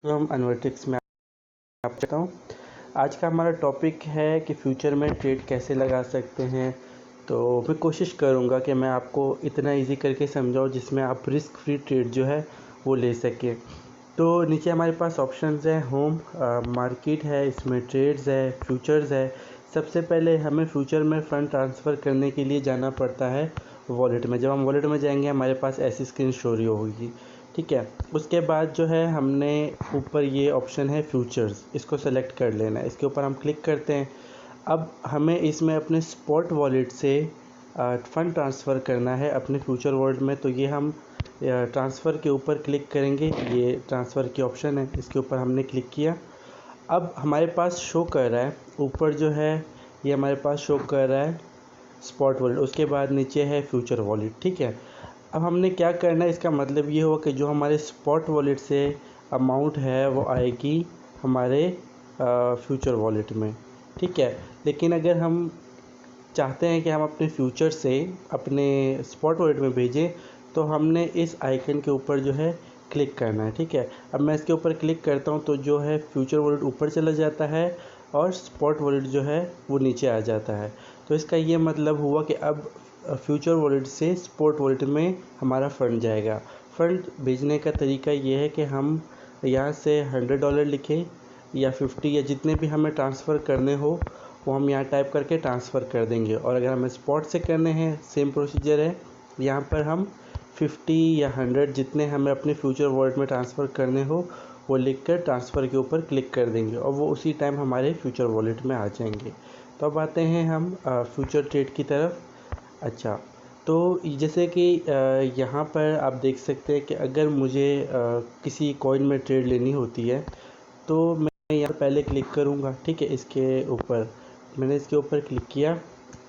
तो हम एनालिटिक्स में आप चाहता हूँ। आज का हमारा टॉपिक है कि फ्यूचर में ट्रेड कैसे लगा सकते हैं। तो मैं कोशिश करूँगा कि मैं आपको इतना इजी करके समझाऊँ जिसमें आप रिस्क फ्री ट्रेड जो है वो ले सकें। तो नीचे हमारे पास ऑप्शंस हैं, होम, मार्केट है, इसमें ट्रेड्स है, फ्यूचर्स है। सबसे पहले हमें फ्यूचर में फ़ंड ट्रांसफ़र करने के लिए जाना पड़ता है वॉलेट में। जब हम वॉलेट में जाएंगे हमारे पास ऐसी स्क्रीन शो होगी, ठीक है। उसके बाद जो है हमने ऊपर ये ऑप्शन है फ्यूचर्स, इसको सेलेक्ट कर लेना है। इसके ऊपर हम क्लिक करते हैं। अब हमें इसमें अपने स्पॉट वॉलेट से फ़ंड ट्रांसफ़र करना है अपने फ्यूचर वॉलेट में। तो ये हम ट्रांसफ़र के ऊपर क्लिक करेंगे, ये ट्रांसफ़र की ऑप्शन है, इसके ऊपर हमने क्लिक किया। अब हमारे पास शो कर रहा है ऊपर जो है, ये हमारे पास शो कर रहा है स्पॉट वॉलेट, उसके बाद नीचे है फ्यूचर वॉलेट, ठीक है। अब हमने क्या करना है, इसका मतलब ये हुआ कि जो हमारे स्पॉट वॉलेट से अमाउंट है वो आएगी हमारे फ्यूचर वॉलेट में, ठीक है। लेकिन अगर हम चाहते हैं कि हम अपने फ्यूचर से अपने स्पॉट वॉलेट में भेजें तो हमने इस आइकन के ऊपर जो है क्लिक करना है, ठीक है। अब मैं इसके ऊपर क्लिक करता हूं तो जो है फ्यूचर वॉलेट ऊपर चला जाता है और स्पॉट वॉलेट जो है वो नीचे आ जाता है। तो इसका ये मतलब हुआ कि अब फ्यूचर वॉलेट से स्पॉट वॉलेट में हमारा फ़ंड जाएगा। फ़ंड भेजने का तरीका ये है कि हम यहाँ से $100 लिखें या 50 या जितने भी हमें ट्रांसफ़र करने हो वो हम यहाँ टाइप करके ट्रांसफ़र कर देंगे। और अगर हमें स्पॉट से करने हैं सेम प्रोसीजर है, यहाँ पर हम 50 या 100 जितने हमें अपने फ्यूचर वॉलेट में ट्रांसफ़र करने हो वो लिख कर ट्रांसफ़र के ऊपर क्लिक कर देंगे और वो उसी टाइम हमारे फ्यूचर वॉलेट में आ जाएंगे। तो अब आते हैं हम फ्यूचर ट्रेड की तरफ। अच्छा, तो जैसे कि यहाँ पर आप देख सकते हैं कि अगर मुझे किसी कॉइन में ट्रेड लेनी होती है तो मैं यहाँ पहले क्लिक करूँगा, ठीक है। इसके ऊपर मैंने इसके ऊपर क्लिक किया।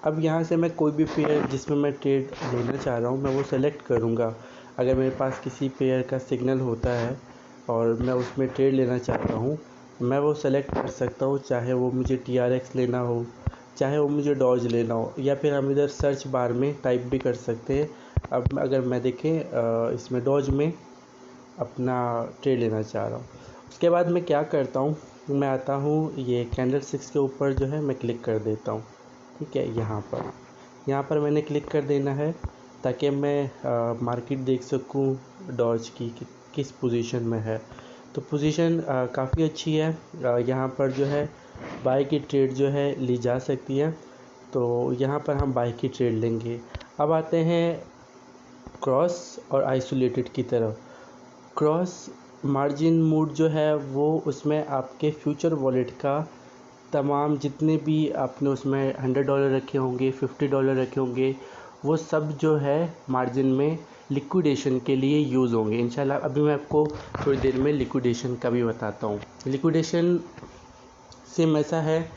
अब यहाँ से मैं कोई भी पेयर जिसमें मैं ट्रेड लेना चाह रहा हूँ मैं वो सेलेक्ट करूँगा। अगर मेरे पास किसी पेयर का सिग्नल होता है और मैं उसमें ट्रेड लेना चाहता हूँ मैं वो सेलेक्ट कर सकता हूँ, चाहे वो मुझे TRX लेना हो, चाहे वो मुझे डॉज लेना हो, या फिर हम इधर सर्च बार में टाइप भी कर सकते हैं। अब अगर मैं देखें इसमें डॉज में अपना ट्रेड लेना चाह रहा हूँ। उसके बाद मैं क्या करता हूँ, मैं आता हूँ ये कैंडल 6 के ऊपर जो है मैं क्लिक कर देता हूँ, ठीक है। यहाँ पर मैंने क्लिक कर देना है ताकि मैं मार्केट देख सकूँ डॉज की कि किस पोजीशन में है। तो पोजीशन काफ़ी अच्छी है। यहाँ पर जो है बाय की ट्रेड जो है ली जा सकती है, तो यहाँ पर हम बाय की ट्रेड लेंगे। अब आते हैं क्रॉस और आइसोलेटेड की तरफ। क्रॉस मार्जिन मूड जो है वो उसमें आपके फ्यूचर वॉलेट का तमाम जितने भी आपने उसमें $100 रखे होंगे, $50 रखे होंगे, वो सब जो है मार्जिन में लिक्विडेशन के लिए यूज़ होंगे इंशाल्लाह। अभी मैं आपको थोड़ी देर में लिक्विडेशन का भी बताता हूँ। लिक्विडेशन सेम ऐसा है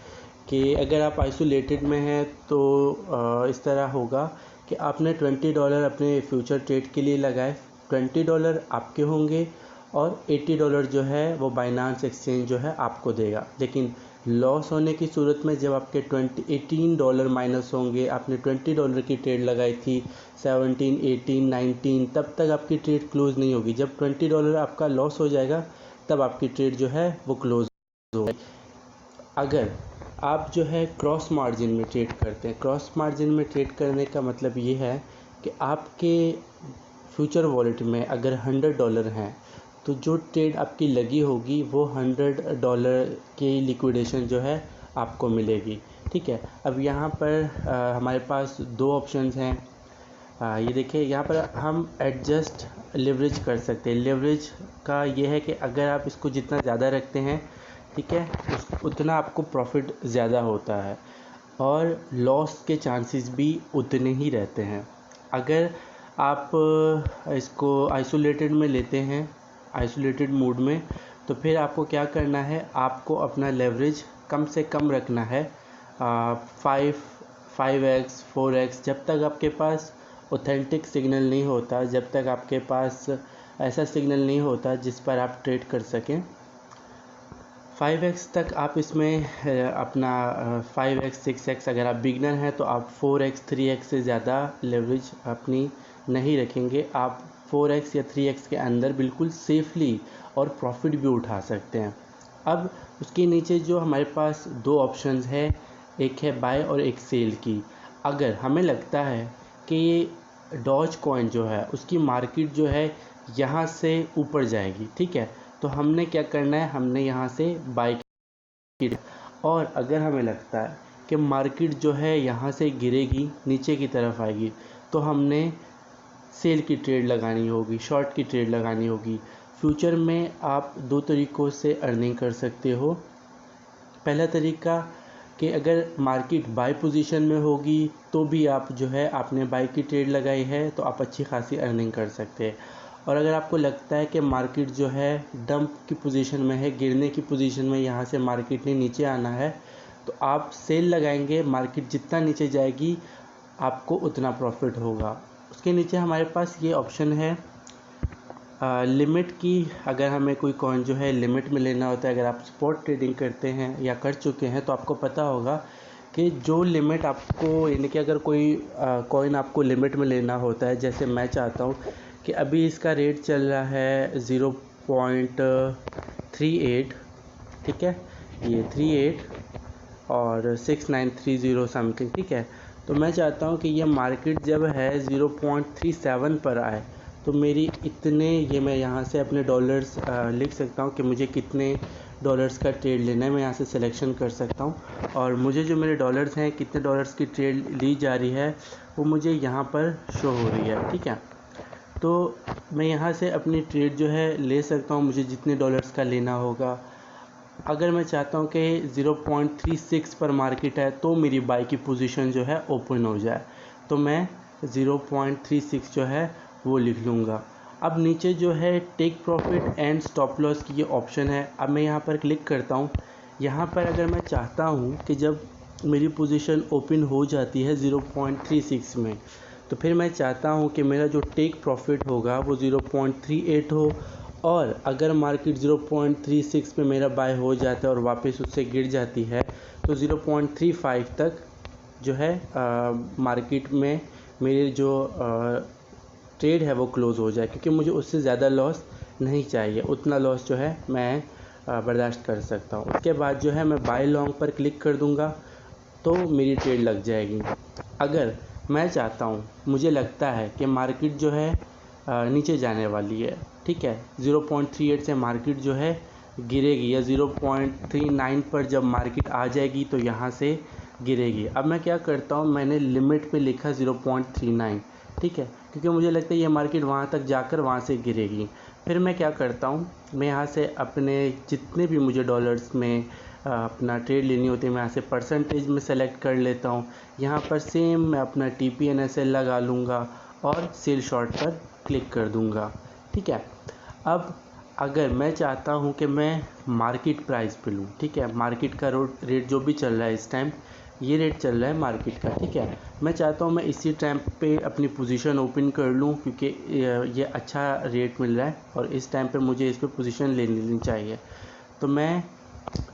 कि अगर आप आइसोलेटेड में हैं तो इस तरह होगा कि आपने $20 अपने फ्यूचर ट्रेड के लिए लगाए, $20 आपके होंगे और $80 जो है वो बाइनांस एक्सचेंज जो है आपको देगा। लेकिन लॉस होने की सूरत में जब आपके $18 माइनस होंगे, आपने $20 की ट्रेड लगाई थी 17, 18, 19, तब तक आपकी ट्रेड क्लोज़ नहीं होगी। जब $20 आपका लॉस हो जाएगा तब आपकी ट्रेड जो है वो क्लोज़ होगी। अगर आप जो है क्रॉस मार्जिन में ट्रेड करते हैं, क्रॉस मार्जिन में ट्रेड करने का मतलब ये है कि आपके फ्यूचर वॉलेट में अगर $100 हैं तो जो ट्रेड आपकी लगी होगी वो $100 की लिक्विडेशन जो है आपको मिलेगी, ठीक है। अब यहाँ पर हमारे पास दो ऑप्शंस हैं। ये देखिए यहाँ पर हम एडजस्ट लेवरेज कर सकते हैं। लेवरेज का ये है कि अगर आप इसको जितना ज़्यादा रखते हैं, ठीक है, उतना आपको प्रॉफिट ज़्यादा होता है और लॉस के चांसेस भी उतने ही रहते हैं। अगर आप इसको आइसोलेटेड में लेते हैं, आइसोलेटेड मोड में, तो फिर आपको क्या करना है, आपको अपना लेवरेज कम से कम रखना है। 5x 4x जब तक आपके पास ऑथेंटिक सिग्नल नहीं होता, जब तक आपके पास ऐसा सिग्नल नहीं होता जिस पर आप ट्रेड कर सकें। 5x तक आप इसमें अपना 5x 6x, अगर आप बिगनर हैं तो आप 4x 3x से ज़्यादा लेवरेज अपनी नहीं रखेंगे। आप 4x या 3x के अंदर बिल्कुल सेफली और प्रॉफिट भी उठा सकते हैं। अब उसके नीचे जो हमारे पास दो ऑप्शंस है, एक है बाय और एक सेल की। अगर हमें लगता है कि ये डॉज कॉइन जो है उसकी मार्केट जो है यहाँ से ऊपर जाएगी, ठीक है, तो हमने क्या करना है, हमने यहाँ से बाय की। और अगर हमें लगता है कि मार्केट जो है यहाँ से गिरेगी, नीचे की तरफ आएगी, तो हमने सेल की ट्रेड लगानी होगी, शॉर्ट की ट्रेड लगानी होगी। फ्यूचर में आप दो तरीक़ों से अर्निंग कर सकते हो। पहला तरीका कि अगर मार्केट बाय पोजीशन में होगी तो भी आप जो है आपने बाय की ट्रेड लगाई है तो आप अच्छी खासी अर्निंग कर सकते हैं। और अगर आपको लगता है कि मार्केट जो है डंप की पोजीशन में है, गिरने की पोजीशन में, यहाँ से मार्केट ने नीचे आना है, तो आप सेल लगाएंगे। मार्केट जितना नीचे जाएगी आपको उतना प्रॉफिट होगा। उसके नीचे हमारे पास ये ऑप्शन है लिमिट की। अगर हमें कोई कॉइन जो है लिमिट में लेना होता है, अगर आप स्पॉट ट्रेडिंग करते हैं या कर चुके हैं तो आपको पता होगा कि जो लिमिट आपको, यानी कि अगर कोई कॉइन आपको लिमिट में लेना होता है, जैसे मैं चाहता हूँ कि अभी इसका रेट चल रहा है 0.38, ठीक है, ये 38 और 6930 समथिंग, ठीक है। तो मैं चाहता हूँ कि ये मार्केट जब है 0.37 पर आए तो मेरी इतने, ये मैं यहाँ से अपने डॉलर्स लिख सकता हूँ कि मुझे कितने डॉलर्स का ट्रेड लेना है। मैं यहाँ से सिलेक्शन कर सकता हूँ और मुझे जो मेरे डॉलर्स हैं, कितने डॉलर्स की ट्रेड ली जा रही है, वो मुझे यहाँ पर शो हो रही है, ठीक है। तो मैं यहाँ से अपनी ट्रेड जो है ले सकता हूँ, मुझे जितने डॉलर्स का लेना होगा। अगर मैं चाहता हूँ कि 0.36 पर मार्केट है तो मेरी बाय की पोजीशन जो है ओपन हो जाए, तो मैं 0.36 जो है वो लिख लूँगा। अब नीचे जो है take profit and stop loss की ये ऑप्शन है। अब मैं यहाँ पर क्लिक करता हूँ। यहाँ पर अगर मैं चाहता हूँ कि जब मेरी पोजीशन ओपन हो जाती है 0.36 में, तो फिर मैं चाहता हूँ कि मेरा जो टेक प्रॉफिट होगा वो 0.38 हो, और अगर मार्केट 0.36 पे मेरा बाय हो जाता है और वापस उससे गिर जाती है तो 0.35 तक जो है मार्केट में मेरे जो ट्रेड है वो क्लोज़ हो जाए, क्योंकि मुझे उससे ज़्यादा लॉस नहीं चाहिए। उतना लॉस जो है मैं बर्दाश्त कर सकता हूँ। उसके बाद जो है मैं बाय लॉन्ग पर क्लिक कर दूँगा तो मेरी ट्रेड लग जाएगी। अगर मैं चाहता हूँ, मुझे लगता है कि मार्केट जो है नीचे जाने वाली है, ठीक है, 0.38 से मार्केट जो है गिरेगी या 0.39 पर जब मार्केट आ जाएगी तो यहाँ से गिरेगी। अब मैं क्या करता हूँ, मैंने लिमिट पे लिखा 0.39, ठीक है, क्योंकि मुझे लगता है ये मार्केट वहाँ तक जाकर वहाँ से गिरेगी। फिर मैं क्या करता हूँ, मैं यहाँ से अपने जितने भी मुझे डॉलर्स में अपना ट्रेड लेनी होती है, मैं यहाँ से परसेंटेज में सेलेक्ट कर लेता हूँ। यहाँ पर सेम मैं अपना TPNSL लगा लूँगा और सेल शॉर्ट पर क्लिक कर दूँगा, ठीक है। अब अगर मैं चाहता हूँ कि मैं मार्केट प्राइस पे लूँ, ठीक है, मार्केट का रेट जो भी चल रहा है इस टाइम, ये रेट चल रहा है मार्केट का, ठीक है, मैं चाहता हूँ मैं इसी टाइम पे अपनी पोजीशन ओपन कर लूँ क्योंकि ये अच्छा रेट मिल रहा है और इस टाइम पे मुझे इस पर पोजीशन ले लेनी चाहिए। तो मैं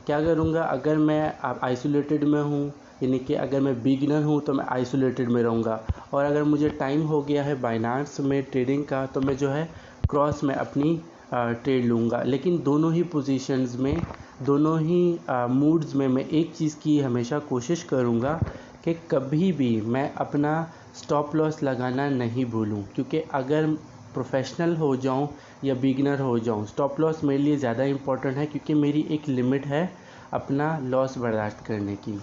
क्या करूँगा, अगर मैं आइसोलेटेड में हूँ, यानी कि अगर मैं बिगिनर हूँ तो मैं आइसोलेटेड में रहूँगा, और अगर मुझे टाइम हो गया है बाइनांस में ट्रेडिंग का तो मैं जो है क्रॉस में अपनी ट्रेड लूँगा। लेकिन दोनों ही पोजीशंस में, दोनों ही मूड्स में मैं एक चीज़ की हमेशा कोशिश करूँगा कि कभी भी मैं अपना स्टॉप लॉस लगाना नहीं भूलूँ, क्योंकि अगर प्रोफेशनल हो जाऊँ या बिगिनर हो जाऊँ, स्टॉप लॉस मेरे लिए ज़्यादा इम्पोर्टेंट है, क्योंकि मेरी एक लिमिट है अपना लॉस बर्दाश्त करने की।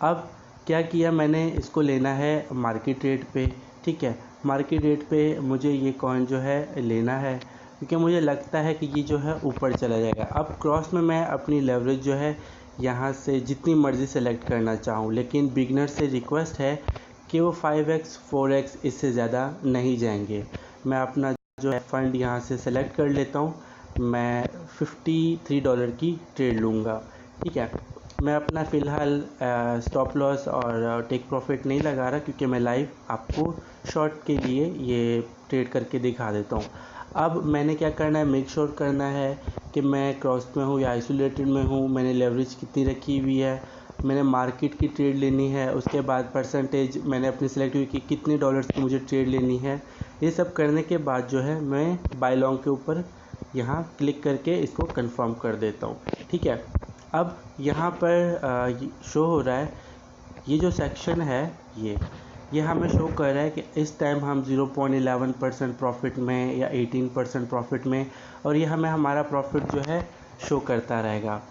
अब क्या किया मैंने, इसको लेना है मार्केट रेट पे, ठीक है, मार्केट रेट पे मुझे ये कॉइन जो है लेना है क्योंकि मुझे लगता है कि ये जो है ऊपर चला जाएगा। अब क्रॉस में मैं अपनी लेवरेज जो है यहाँ से जितनी मर्ज़ी सेलेक्ट करना चाहूँ, लेकिन बिगनर से रिक्वेस्ट है कि वो 5x 4x इससे ज़्यादा नहीं जाएंगे। मैं अपना जो है फ़ंड यहाँ से सेलेक्ट कर लेता हूँ, मैं $53 की ट्रेड लूँगा, ठीक है। मैं अपना फ़िलहाल स्टॉप लॉस और टेक प्रॉफिट नहीं लगा रहा क्योंकि मैं लाइव आपको शॉर्ट के लिए ये ट्रेड करके दिखा देता हूँ। अब मैंने क्या करना है, मेक श्योर करना है कि मैं क्रॉस में हूँ या आइसोलेटेड में हूँ, मैंने लेवरेज कितनी रखी हुई है, मैंने मार्केट की ट्रेड लेनी है, उसके बाद परसेंटेज मैंने अपनी सेलेक्ट हुई कि कितने डॉलर्स की मुझे ट्रेड लेनी है। ये सब करने के बाद जो है मैं बाय लॉन्ग के ऊपर यहाँ क्लिक करके इसको कंफर्म कर देता हूँ। ठीक है, अब यहाँ पर शो हो रहा है, ये जो सेक्शन है ये हमें शो कर रहा है कि इस टाइम हम 0.11% प्रॉफिट में या 18% प्रॉफिट में, और ये हमें हमारा प्रॉफिट जो है शो करता रहेगा।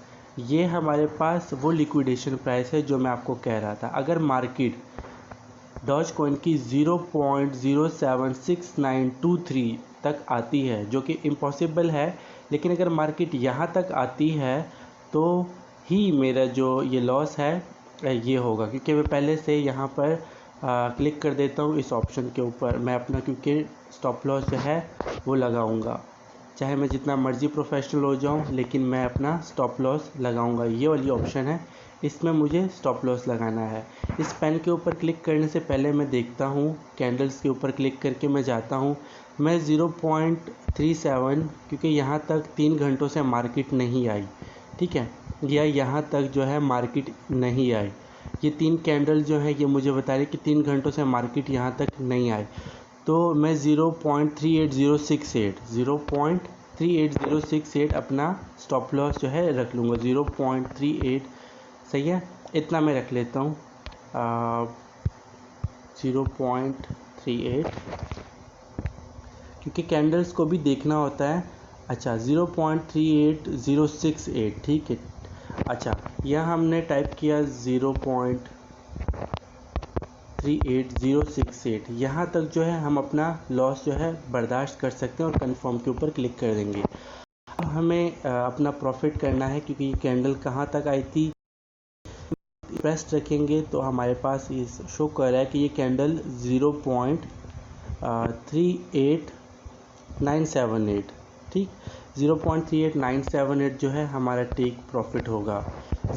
ये हमारे पास वो लिक्विडेशन प्राइस है जो मैं आपको कह रहा था। अगर मार्केट डॉज कॉइन की 0.076923 तक आती है, जो कि इम्पॉसिबल है, लेकिन अगर मार्केट यहाँ तक आती है तो ही मेरा जो ये लॉस है ये होगा, क्योंकि मैं पहले से यहाँ पर क्लिक कर देता हूँ इस ऑप्शन के ऊपर। मैं अपना क्योंकि स्टॉप लॉस जो है वो लगाऊंगा, चाहे मैं जितना मर्ज़ी प्रोफेशनल हो जाऊं, लेकिन मैं अपना स्टॉप लॉस लगाऊंगा। ये वाली ऑप्शन है, इसमें मुझे स्टॉप लॉस लगाना है। इस पेन के ऊपर क्लिक करने से पहले मैं देखता हूँ, कैंडल्स के ऊपर क्लिक करके मैं जाता हूँ, मैं 0.37, क्योंकि यहाँ तक 3 घंटों से मार्केट नहीं आई, ठीक है, या यहाँ तक जो है मार्केट नहीं आई। ये 3 कैंडल जो है ये मुझे बता रही कि 3 घंटों से मार्केट यहाँ तक नहीं आई, तो मैं 0.3806 अपना स्टॉप लॉस जो है रख लूँगा। 0.38 सही है, इतना मैं रख लेता हूँ। 0.38, क्योंकि कैंडल्स को भी देखना होता है। अच्छा, 0.38068, ठीक है। अच्छा, यह हमने टाइप किया 0.38068, यहाँ तक जो है हम अपना लॉस जो है बर्दाश्त कर सकते हैं और कंफर्म के ऊपर क्लिक कर देंगे। अब हमें अपना प्रॉफिट करना है, क्योंकि ये कैंडल कहाँ तक आई थी, प्रेस रखेंगे तो हमारे पास ये शो कर रहा है कि ये कैंडल 0.38978, ठीक, 0.38978 जो है हमारा टेक प्रॉफिट होगा।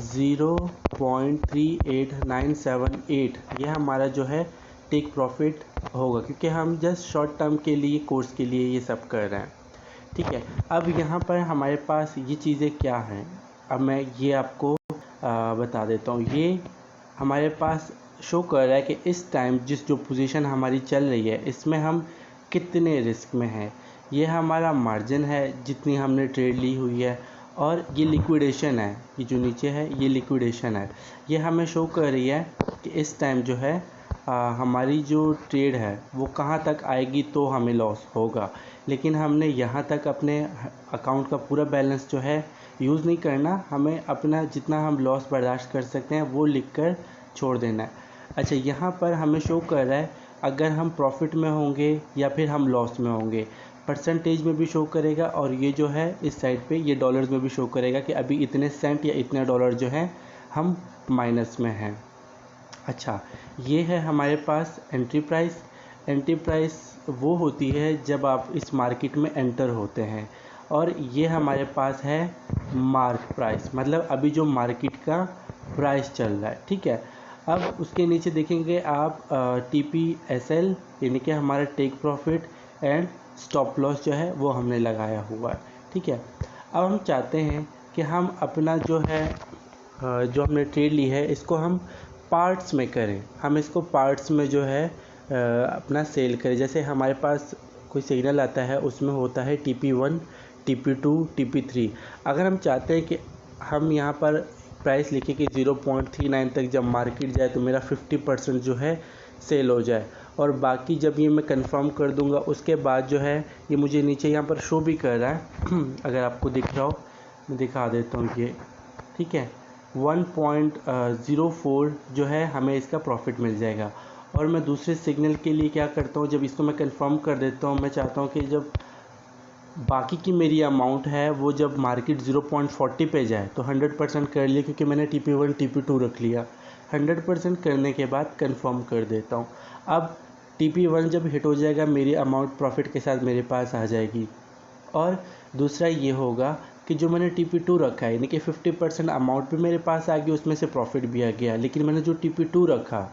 0.38978 ये हमारा जो है टेक प्रॉफिट होगा, क्योंकि हम जस्ट शॉर्ट टर्म के लिए, कोर्स के लिए ये सब कर रहे हैं। ठीक है, अब यहाँ पर हमारे पास ये चीज़ें क्या हैं, अब मैं ये आपको बता देता हूँ। ये हमारे पास शो कर रहा है कि इस टाइम जो पोजीशन हमारी चल रही है, इसमें हम कितने रिस्क में हैं। ये हमारा मार्जिन है जितनी हमने ट्रेड ली हुई है, और ये लिक्विडेशन है, ये जो नीचे है ये लिक्विडेशन है। ये हमें शो कर रही है कि इस टाइम जो है हमारी जो ट्रेड है वो कहाँ तक आएगी तो हमें लॉस होगा, लेकिन हमने यहाँ तक अपने अकाउंट का पूरा बैलेंस जो है यूज़ नहीं करना, हमें अपना जितना हम लॉस बर्दाश्त कर सकते हैं वो लिख कर छोड़ देना है। अच्छा, यहाँ पर हमें शो कर रहा है अगर हम प्रॉफिट में होंगे या फिर हम लॉस में होंगे, परसेंटेज में भी शो करेगा, और ये जो है इस साइड पे ये डॉलर्स में भी शो करेगा कि अभी इतने सेंट या इतने डॉलर जो है हम माइनस में हैं। अच्छा, ये है हमारे पास एंट्री प्राइस। एंट्री प्राइस वो होती है जब आप इस मार्केट में एंटर होते हैं, और ये हमारे पास है मार्क प्राइस, मतलब अभी जो मार्केट का प्राइस चल रहा है। ठीक है, अब उसके नीचे देखेंगे आप TPSL, यानी कि हमारा take profit and stop loss जो है वो हमने लगाया हुआ है। ठीक है, अब हम चाहते हैं कि हम अपना जो है जो हमने ट्रेड ली है इसको हम पार्ट्स में करें, हम इसको पार्ट्स में जो है अपना सेल करें। जैसे हमारे पास कोई सिग्नल आता है, उसमें होता है TP1, TP2, TP3। अगर हम चाहते हैं कि हम यहाँ पर प्राइस लिखे कि 0.39 तक जब मार्केट जाए तो मेरा 50% जो है सेल हो जाए, और बाकी जब ये मैं कंफर्म कर दूंगा उसके बाद जो है ये मुझे नीचे यहाँ पर शो भी कर रहा है अगर आपको दिख रहा हो, मैं दिखा देता हूँ ये। ठीक है, 1.04 जो है हमें इसका प्रॉफिट मिल जाएगा। और मैं दूसरे सिग्नल के लिए क्या करता हूँ, जब इसको मैं कंफर्म कर देता हूँ, मैं चाहता हूँ कि जब बाकी की मेरी अमाउंट है वो जब मार्केट 0.40 पे जाए तो 100% कर लिया, क्योंकि मैंने TP1 TP2 रख लिया। 100% करने के बाद कंफर्म कर देता हूँ। अब TP1 जब हिट हो जाएगा मेरी अमाउंट प्रॉफिट के साथ मेरे पास आ जाएगी। और दूसरा ये होगा कि जो मैंने TP2 रखा है, यानी कि 50% अमाउंट भी मेरे पास आ गई, उसमें से प्रॉफिट भी आ गया, लेकिन मैंने जो TP2 रखा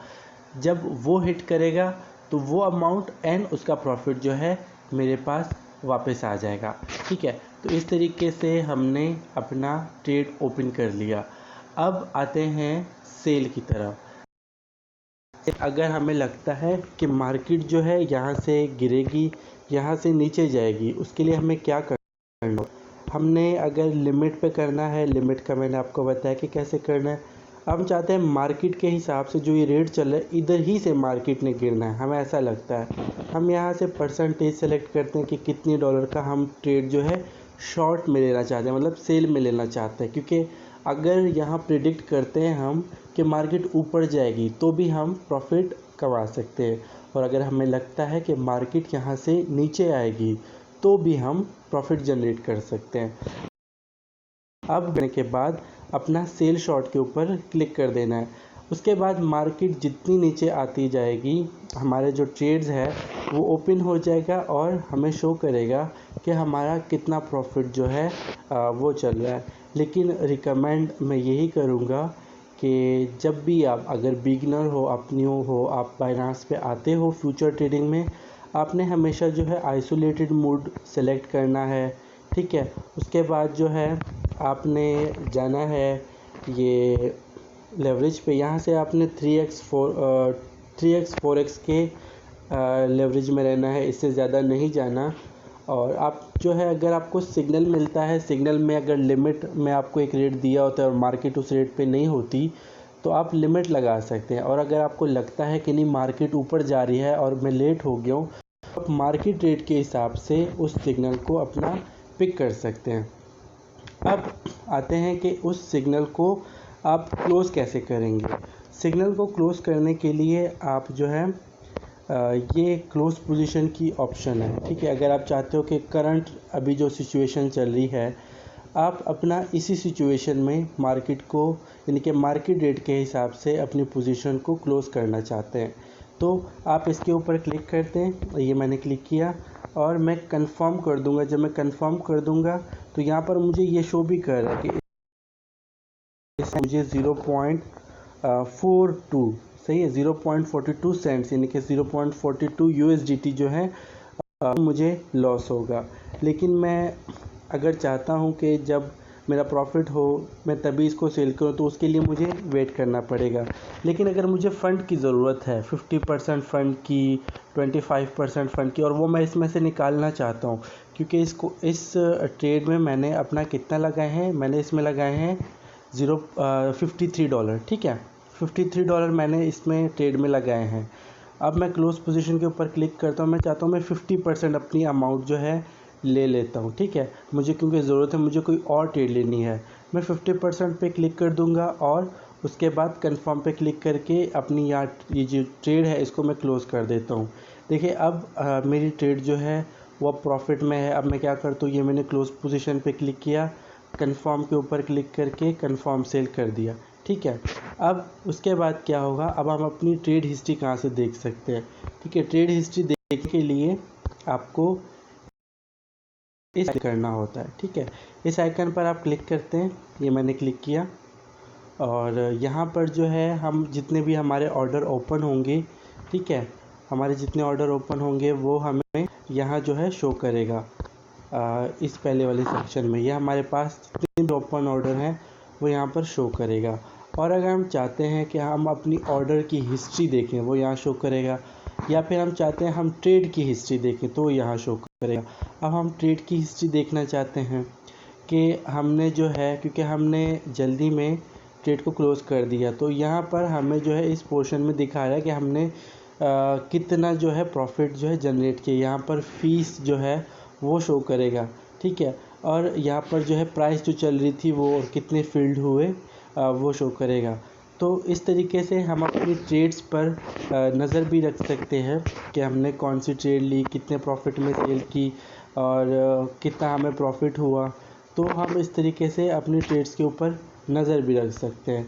जब वो हिट करेगा तो वो अमाउंट एंड उसका प्रॉफिट जो है मेरे पास वापस आ जाएगा। ठीक है, तो इस तरीके से हमने अपना ट्रेड ओपन कर लिया। अब आते हैं सेल की तरफ। अगर हमें लगता है कि मार्केट जो है यहाँ से गिरेगी, यहाँ से नीचे जाएगी, उसके लिए हमें क्या करना है? हमने अगर लिमिट पे करना है, लिमिट का मैंने आपको बताया कि कैसे करना है। हम चाहते हैं मार्केट के हिसाब से जो ये रेट चल रहा है इधर ही से मार्केट ने गिरना है, हमें ऐसा लगता है। हम यहाँ से परसेंटेज सेलेक्ट करते हैं कि कितने डॉलर का हम ट्रेड जो है शॉर्ट में लेना चाहते हैं, मतलब सेल में लेना चाहते हैं। क्योंकि अगर यहाँ प्रिडिक्ट करते हैं हम कि मार्केट ऊपर जाएगी तो भी हम प्रॉफिट कमा सकते हैं, और अगर हमें लगता है कि मार्केट यहाँ से नीचे आएगी तो भी हम प्रॉफिट जनरेट कर सकते हैं। अब करने के बाद अपना सेल शॉर्ट के ऊपर क्लिक कर देना है। उसके बाद मार्केट जितनी नीचे आती जाएगी, हमारे जो ट्रेड्स है वो ओपन हो जाएगा और हमें शो करेगा कि हमारा कितना प्रॉफिट जो है वो चल रहा है। लेकिन रिकमेंड मैं यही करूँगा कि जब भी आप अगर बिगिनर हो, आप न्यू हो, आप बाइनांस पे आते हो फ्यूचर ट्रेडिंग में, आपने हमेशा जो है आइसोलेटेड मोड सेलेक्ट करना है, ठीक है। उसके बाद जो है आपने जाना है ये लेवरेज पे, यहाँ से आपने 3x 4x के लेवरेज में रहना है, इससे ज़्यादा नहीं जाना। और आप जो है अगर आपको सिग्नल मिलता है, सिग्नल में अगर लिमिट में आपको एक रेट दिया होता है और मार्केट उस रेट पे नहीं होती तो आप लिमिट लगा सकते हैं। और अगर आपको लगता है कि नहीं मार्केट ऊपर जा रही है और मैं लेट हो गया हूँ, तो आप मार्केट रेट के हिसाब से उस सिग्नल को अपना पिक कर सकते हैं। अब आते हैं कि उस सिग्नल को आप क्लोज़ कैसे करेंगे। सिग्नल को क्लोज़ करने के लिए आप जो है ये क्लोज पोजीशन की ऑप्शन है, ठीक है। अगर आप चाहते हो कि करंट अभी जो सिचुएशन चल रही है, आप अपना इसी सिचुएशन में मार्केट को, यानी कि मार्केट रेट के हिसाब से अपनी पोजीशन को क्लोज़ करना चाहते हैं, तो आप इसके ऊपर क्लिक करते हैं। ये मैंने क्लिक किया और मैं कंफर्म कर दूंगा। जब मैं कंफर्म कर दूंगा तो यहाँ पर मुझे ये शो भी कर रहा है कि मुझे 0.42 सही है, 0.42 सेंट्स यानी कि 0.42 USDT जो है मुझे लॉस होगा। लेकिन मैं अगर चाहता हूँ कि जब मेरा प्रॉफिट हो मैं तभी इसको सेल करूँ, तो उसके लिए मुझे वेट करना पड़ेगा। लेकिन अगर मुझे फ़ंड की ज़रूरत है, 50% फ़ंड की, 25% फ़ंड की, और वो मैं इसमें से निकालना चाहता हूँ, क्योंकि इस ट्रेड में मैंने अपना कितना लगाए हैं, मैंने इसमें लगाए हैं $53, ठीक है। $53 मैंने इसमें ट्रेड में लगाए हैं। अब मैं क्लोज पोजीशन के ऊपर क्लिक करता हूँ। मैं चाहता हूँ मैं 50% अपनी अमाउंट जो है ले लेता हूँ, ठीक है। मुझे क्योंकि ज़रूरत है, मुझे कोई और ट्रेड लेनी है। मैं 50% पे क्लिक कर दूँगा और उसके बाद कंफर्म पे क्लिक करके अपनी ये जो ट्रेड है इसको मैं क्लोज़ कर देता हूँ। देखिए अब मेरी ट्रेड जो है वो प्रॉफिट में है। अब मैं क्या करता हूँ, ये मैंने क्लोज पोजीशन पे क्लिक किया, कंफर्म के ऊपर क्लिक करके कंफर्म सेल कर दिया, ठीक है। अब उसके बाद क्या होगा, अब हम अपनी ट्रेड हिस्ट्री कहाँ से देख सकते हैं, ठीक है। ट्रेड हिस्ट्री देखने के लिए आपको इस करना होता है, ठीक है। इस आइकन पर आप क्लिक करते हैं, ये मैंने क्लिक किया, और यहाँ पर जो है हम जितने भी हमारे ऑर्डर ओपन होंगे, ठीक है, हमारे जितने ऑर्डर ओपन होंगे वो हमें यहाँ जो है शो करेगा। इस पहले वाले सेक्शन में ये हमारे पास जितने ओपन ऑर्डर हैं वो यहाँ पर शो करेगा। और अगर हम चाहते हैं कि हम अपनी ऑर्डर की हिस्ट्री देखें, वो यहाँ शो करेगा, या फिर हम चाहते हैं हम ट्रेड की हिस्ट्री देखें तो यहाँ शो करेगा। अब हम ट्रेड की हिस्ट्री देखना चाहते हैं कि हमने जो है, क्योंकि हमने जल्दी में ट्रेड को क्लोज़ कर दिया, तो यहाँ पर हमें जो है इस पोर्शन में दिखा रहा है कि हमने कितना जो है प्रॉफिट जो है जनरेट किया। यहाँ पर फीस जो है वो शो करेगा, ठीक है। और यहाँ पर जो है प्राइस जो चल रही थी वो कितने फील्ड हुए वो शो करेगा। तो इस तरीके से हम अपनी ट्रेड्स पर नज़र भी रख सकते हैं कि हमने कौन सी ट्रेड ली, कितने प्रॉफिट में सेल की, और कितना हमें प्रॉफिट हुआ। तो हम इस तरीके से अपनी ट्रेड्स के ऊपर नज़र भी रख सकते हैं।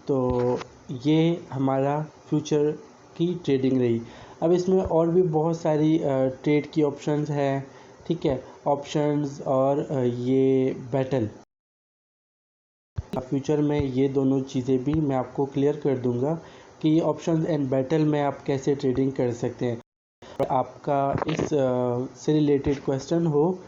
तो ये हमारा फ्यूचर की ट्रेडिंग रही। अब इसमें और भी बहुत सारी ट्रेड की ऑप्शंस हैं, ठीक है, ऑप्शंस और ये बैटल। फ्यूचर में ये दोनों चीज़ें भी मैं आपको क्लियर कर दूंगा कि ये ऑप्शंस एंड बैटल में आप कैसे ट्रेडिंग कर सकते हैं। आपका इस से रिलेटेड क्वेश्चन हो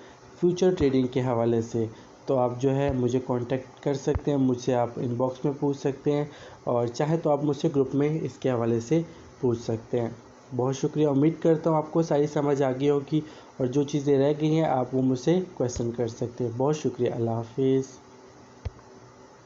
फ्यूचर ट्रेडिंग के हवाले से, तो आप जो है मुझे कांटेक्ट कर सकते हैं, मुझसे आप इनबॉक्स में पूछ सकते हैं, और चाहे तो आप मुझसे ग्रुप में इसके हवाले से पूछ सकते हैं। बहुत शुक्रिया, उम्मीद करता हूँ आपको सारी समझ आ गई होगी, और जो चीज़ें रह गई हैं आप वो मुझसे क्वेश्चन कर सकते हैं। बहुत शुक्रिया, अल्लाह हाफिज़।